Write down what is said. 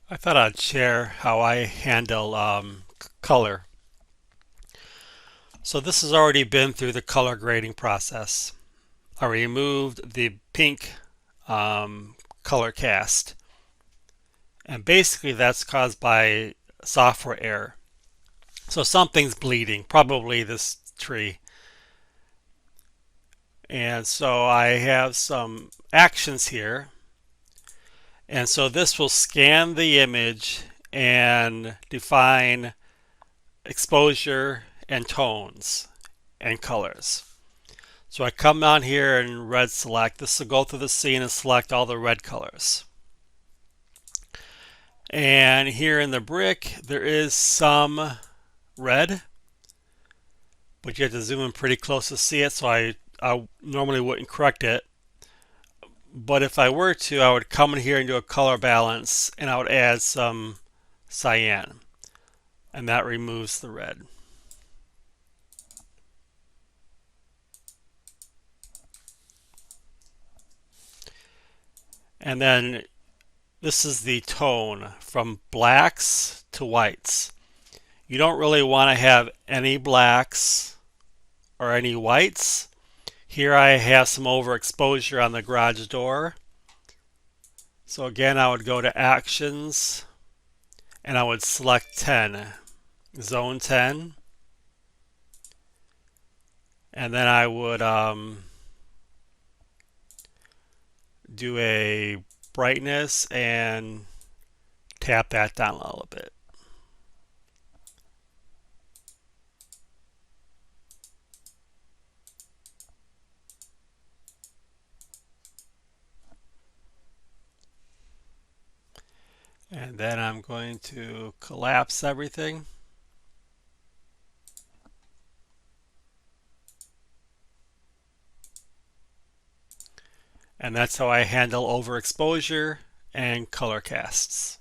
I thought I'd share how I handle color. So this has already been through the color grading process. I removed the pink um, color cast, and basically that's caused by software error. So something's bleeding, probably this tree. And so I have some actions here. And so this will scan the image and define exposure and tones and colors. So I come down here and red select. This will go through the scene and select all the red colors. And here in the brick, there is some red, but you have to zoom in pretty close to see it. So I normally wouldn't correct it. But if I were to, I would come in here and do a color balance and I would add some cyan. And that removes the red. And then this is the tone from blacks to whites. You don't really want to have any blacks or any whites. Here I have some overexposure on the garage door. So again, I would go to actions and I would select 10, zone 10. And then I would do a brightness and tap that down a little bit. And then I'm going to collapse everything. And that's how I handle overexposure and color casts.